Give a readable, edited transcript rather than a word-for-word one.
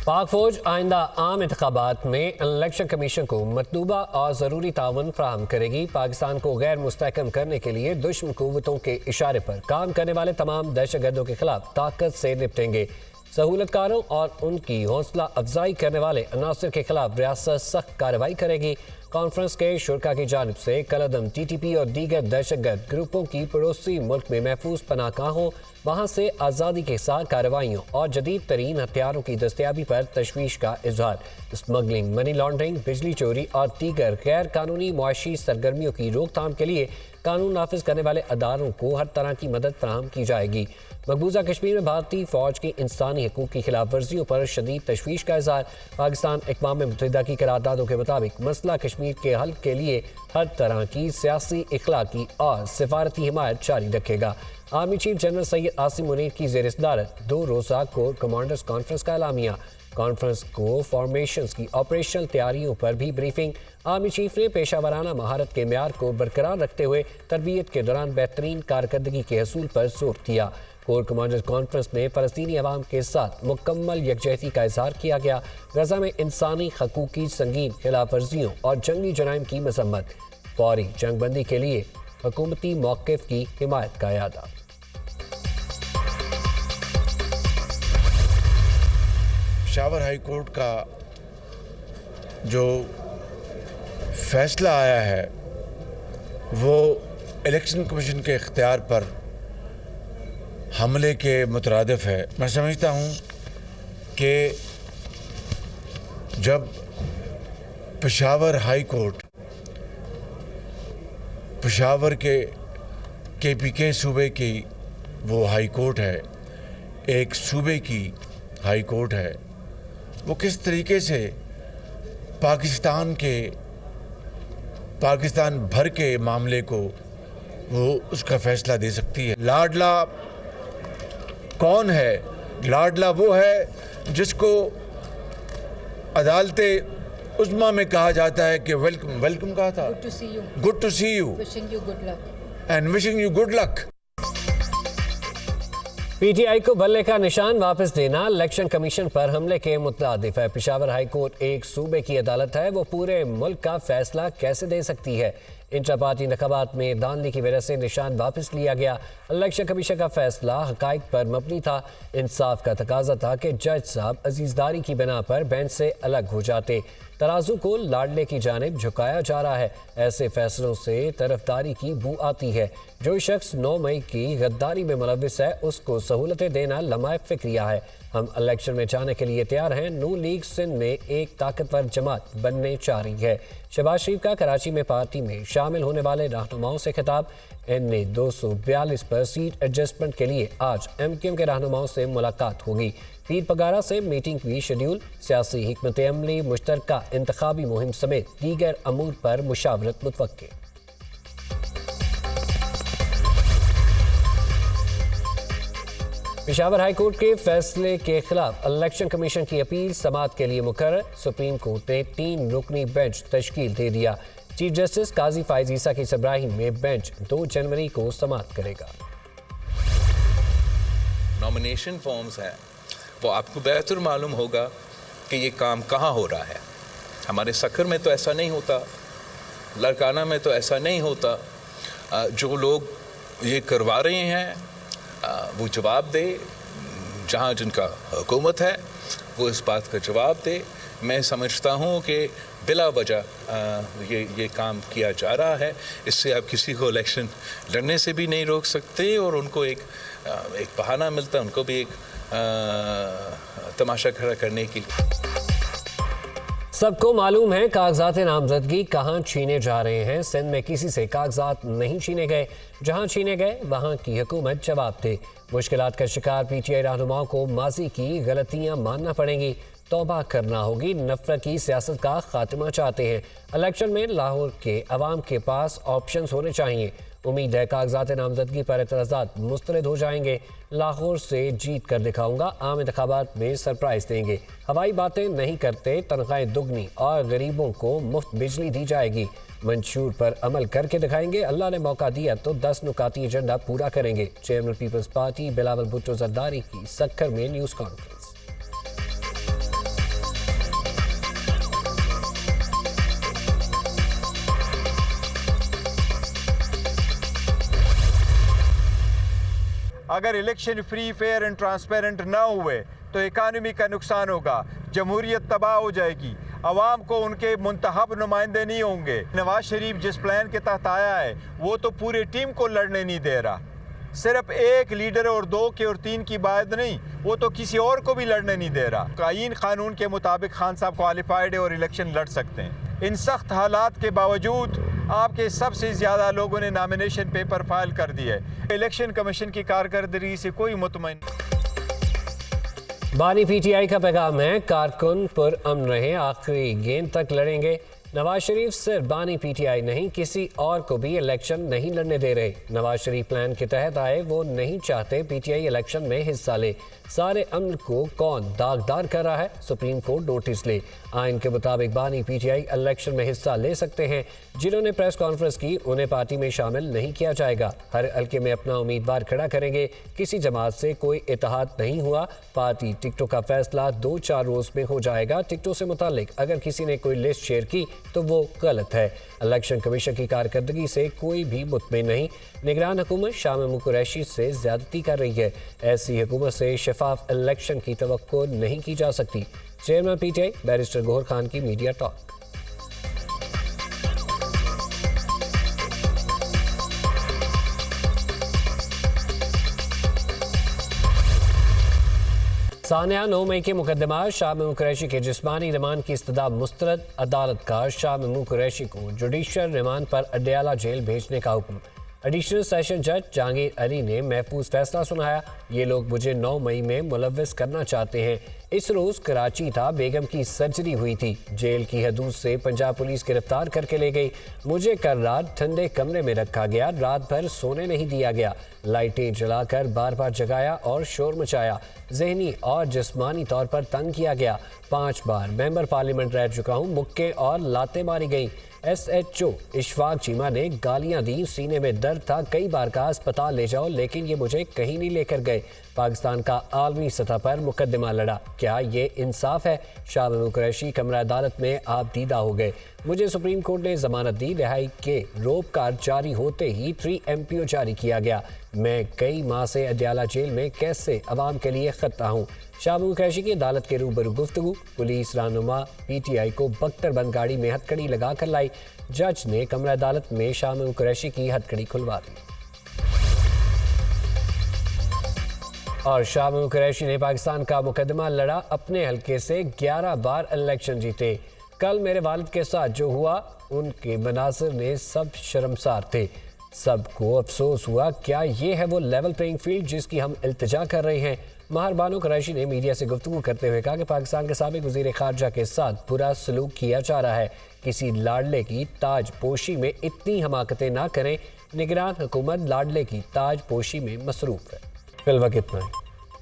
पाक फौज आइंदा आम इंतखाबात में इलेक्शन कमीशन को मतलूबा और ज़रूरी ताउन फराहम करेगी। पाकिस्तान को गैर मुस्तहकम करने के लिए दुश्मन कुव्वतों के इशारे पर काम करने वाले तमाम दहशतगर्दों के खिलाफ ताकत से निपटेंगे। सहूलतकारों और उनकी हौसला अफजाई करने वाले अनासर के खिलाफ रियासत सख्त कार्रवाई करेगी। कॉन्फ्रेंस के शुरा की जानिब से कलअदम TTP और दीगर दहशतगर्द ग्रुपों की पड़ोसी मुल्क में महफूज पनाहगाहों, वहाँ से आज़ादी के साथ कार्रवाइयों और जदीद तरीन हथियारों की दस्तियाबी पर तशवीश का इजहार। स्मगलिंग, मनी लॉन्ड्रिंग, बिजली चोरी और दीगर गैर कानूनी मुआशी सरगर्मियों की रोकथाम के लिए कानून नाफिज करने वाले अदारों को हर तरह की मदद फराहम की जाएगी। मकबूजा कश्मीर में भारतीय फौज की इंसानी हकूक़ की खिलाफ वर्जियों पर शदीद तशवीश का इजहार। पाकिस्तान अक़वाम मुत्तहिदा की करारदादों के मुताबिक मसला कश्मीर के हल के लिए हर तरह की सियासी, इखलाकी और सिफारती हिमायत जारी रखेगा। Army chief general Syed Asim Munir की ज़ेर सदारत 2 रोज़ा कोर कमांडर्स कॉन्फ्रेंस का एलामिया। कॉन्फ्रेंस को फॉर्मेशंस की ऑपरेशनल तैयारियों पर भी ब्रीफिंग। आर्मी चीफ ने पेशावराना महारत के म्यार को बरकरार रखते हुए तरबियत के दौरान बेहतरीन कारकर्दगी के हसूल पर जोर दिया। कोर कमांडर्स कॉन्फ्रेंस में फ़लस्तीनी अवाम के साथ मुकम्मल यकजहती का इजहार किया गया। गजा में इंसानी हकूक़ की संगीन खिलाफ वर्जियों और जंगी जराइम की मजम्मत। फौरी जंगबंदी के लिए हुकूमती मौक़िफ़ की हिमायत का यादा। पेशावर हाई कोर्ट का जो फैसला आया है वो इलेक्शन कमीशन के इख्तियार पर हमले के मुतरादिफ है। मैं समझता हूँ कि जब पेशावर हाई कोर्ट पेशावर के KPK सूबे की वो हाई कोर्ट है, एक सूबे की हाई कोर्ट है, वो किस तरीके से पाकिस्तान भर के मामले को वो उसका फैसला दे सकती है। लाडला कौन है? लाडला वो है जिसको अदालते उज़्मा में कहा जाता है कि वेलकम कहा था, good to see you and wishing you good luck. PTI को बल्ले का निशान वापस देना इलेक्शन कमीशन पर हमले के मुतादिफ है। पेशावर हाई कोर्ट एक सूबे की अदालत है, वो पूरे मुल्क का फैसला कैसे दे सकती है? इंटर पार्टी इंतखाबात में धांधली की वजह से निशान वापस लिया गया। इलेक्शन कमीशन का फैसला हकाइक पर मबनी था। इंसाफ का तकाजा था कि जज साहब अजीजदारी की बिना पर बेंच से अलग हो जाते। तराजू को लाडले की जानिब झुकाया जा रहा है। ऐसे फैसलों से तरफदारी की बू आती है। जो शख्स 9 मई की गद्दारी में मुलविस है उसको सहूलतें देना लम्हा फिक्रिया है। हम इलेक्शन में जाने के लिए तैयार हैं। नून लीग सिंध में एक ताकतवर जमात बनने जा रही है। शहबाज शरीफ का कराची में पार्टी में शामिल होने वाले रहनुमाओं से खिताब। NA 242 पर सीट एडजस्टमेंट के लिए आज MQM के रहनुमाओं से मुलाकात होगी। पीर पगारा से मीटिंग भी शेड्यूल। सियासी हिकमत अमली, मुश्तरका इंतखाबी मुहिम समेत दीगर अमूर पर मुशावरत मुतवक्के। पेशावर हाई कोर्ट के फैसले के खिलाफ इलेक्शन कमीशन की अपील समाअत के लिए मुकर्रर। सुप्रीम कोर्ट ने 3 रुकनी बेंच तश्कील दे दिया। चीफ जस्टिस काजी फायज ईसा की सरबराही में बेंच 2 जनवरी को समाअत करेगा। नॉमिनेशन फॉर्म्स हैं, वो आपको बेहतर मालूम होगा कि ये काम कहाँ हो रहा है। हमारे सखर में तो ऐसा नहीं होता, लड़काना में तो ऐसा नहीं होता। जो लोग ये करवा रहे हैं वो जवाब दे, जहाँ जिनका हुकूमत है वो इस बात का जवाब दे। मैं समझता हूँ कि बिला वजह ये काम किया जा रहा है। इससे आप किसी को इलेक्शन लड़ने से भी नहीं रोक सकते और उनको एक बहाना मिलता है, उनको भी एक तमाशा खड़ा करने के लिए। सबको मालूम है कागजात नामजदगी कहाँ छीने जा रहे हैं। सिंध में किसी से कागजात नहीं छीने गए, जहाँ छीने गए वहाँ की हुकूमत जवाब दे। मुश्किलात का शिकार PTI रहनुमाओं को माजी की गलतियाँ मानना पड़ेंगी, तौबा करना होगी। नफरत की सियासत का खात्मा चाहते हैं। इलेक्शन में लाहौर के अवाम के पास ऑप्शंस होने चाहिए। उम्मीद है कागजात नामजदगी पर एतराज़ात मुस्तरद हो जाएंगे। लाहौर से जीत कर दिखाऊंगा, आम इंतखाबात में सरप्राइज देंगे। हवाई बातें नहीं करते, तनख्वाहें दुगनी और गरीबों को मुफ्त बिजली दी जाएगी। मंशूर पर अमल करके दिखाएंगे। अल्लाह ने मौका दिया तो 10 नुकाती एजेंडा पूरा करेंगे। Chairman peoples party Bilawal Bhutto Zardari की सक्खर में न्यूज़ कॉन्फ्रेंस। अगर election free, fair and transparent ना हुए तो इकानमी का नुकसान होगा, जमहूरियत तबाह हो जाएगी, अवाम को उनके मुंतखब नुमाइंदे नहीं होंगे। नवाज शरीफ जिस प्लान के तहत आया है वो तो पूरी टीम को लड़ने नहीं दे रहा, सिर्फ एक लीडर और 2 के और 3 की बात नहीं, वो तो किसी और को भी लड़ने नहीं दे रहा। आईन कानून के मुताबिक खान साहब क्वालिफाइड है और इलेक्शन लड़ सकते हैं। इन सख्त हालात के बावजूद आपके सबसे ज़्यादा लोगों ने नॉमिनेशन पेपर फाइल कर दिए। इलेक्शन कमीशन की कारकर्दगी से कोई मुतमईन। बानी पीटीआई का पैगाम है, कारकुन पुरअमन रहे, आखिरी गेंद तक लड़ेंगे। नवाज शरीफ सिर्फ बानी पीटीआई नहीं, किसी और को भी इलेक्शन नहीं लड़ने दे रहे। नवाज शरीफ प्लान के तहत आए, वो नहीं चाहते पीटीआई इलेक्शन में हिस्सा ले। सारे अमल को कौन दागदार कर रहा है, सुप्रीम कोर्ट नोटिस ले। आइन के मुताबिक बानी पीटीआई इलेक्शन में हिस्सा ले सकते हैं। जिन्होंने प्रेस कॉन्फ्रेंस की उन्हें पार्टी में शामिल नहीं किया जाएगा। हर हल्के में अपना उम्मीदवार खड़ा करेंगे। किसी जमात से कोई इत्तेहाद नहीं हुआ। पार्टी टिकटों का फैसला 2-4 रोज में हो जाएगा। टिकटों से मुतालिक अगर किसी ने कोई लिस्ट शेयर की तो वो गलत है। इलेक्शन कमीशन की कारकर्दगी से कोई भी मुतमईन नहीं। निगरान हुकूमत शाम कुरैशी से ज्यादती कर रही है। ऐसी हुकूमत से शफाफ इलेक्शन की तवक्को नहीं की जा सकती। Chairman PTI barrister Gohar Khan की मीडिया टॉक। सानिया 9 मई के मुकदमा शाह महमूद कुरैशी के जिस्मानी रिमांड की इस्तदा मुस्तरद। अदालत का शाह महमूद कुरैशी को जुडिशल रिमांड पर अडयाला जेल भेजने का हुक्म। एडिशनल सेशन जज जहांगीर अली ने महफूज फैसला सुनाया। ये लोग मुझे 9 मई में मुलव्वस करना चाहते हैं। इस रोज कराची था, बेगम की सर्जरी हुई थी। जेल की हदूद से पंजाब पुलिस गिरफ्तार करके ले गई। मुझे कल रात ठंडे कमरे में रखा गया, रात भर सोने नहीं दिया गया। लाइटें जलाकर बार बार जगाया और शोर मचाया। जहनी और जिस्मानी तौर पर तंग किया गया। 5 बार मेंबर पार्लियामेंट रह चुका हूँ। मुक्के और लातें मारी गई। SHO इशफाक चीमा ने गालियां दी। सीने में दर्द था, कई बार कहा अस्पताल ले जाओ, लेकिन ये मुझे कहीं नहीं लेकर गए। पाकिस्तान का आलमी सतह पर मुकदमा लड़ा, क्या ये इंसाफ है? शाह महमूद कुरैशी कमरा अदालत में आप दीदा हो गए। मुझे सुप्रीम कोर्ट ने जमानत दी। रिहाई के रोप कार्ड जारी होते ही 3 MPO जारी किया गया। मैं कई माह से अडयाला जेल में कैसे अवाम के लिए खतरा हूँ। शाह महमूद कुरैशी की अदालत के रूबरू गुफ्तगू। पुलिस रहनुमा पीटीआई को बख्तरबंद गाड़ी में हथकड़ी लगा कर लाई। जज ने कमरा अदालत में शाह महमूद कुरैशी की हथकड़ी खुलवा दी। और शाह महमूद कुरैशी ने पाकिस्तान का मुकदमा लड़ा। अपने हल्के से 11 बार इलेक्शन जीते। कल मेरे वालिद के साथ जो हुआ, उनके मनासिर ने सब शर्मसार थे। सबको अफसोस हुआ। क्या ये है वो लेवल प्लेइंग फील्ड जिसकी हम इल्तिजा कर रहे हैं? महर बानो कुरैशी ने मीडिया से गुफ्तगू करते हुए कहा कि पाकिस्तान के साबिक वज़ीर ख़ारजा के साथ बुरा सलूक किया जा रहा है। किसी लाडले की ताज पोशी में इतनी हमाकतें ना करें। निगरान हुकूमत लाडले की ताज पोशी में मसरूफ़ है। फिलहाल इतना ही।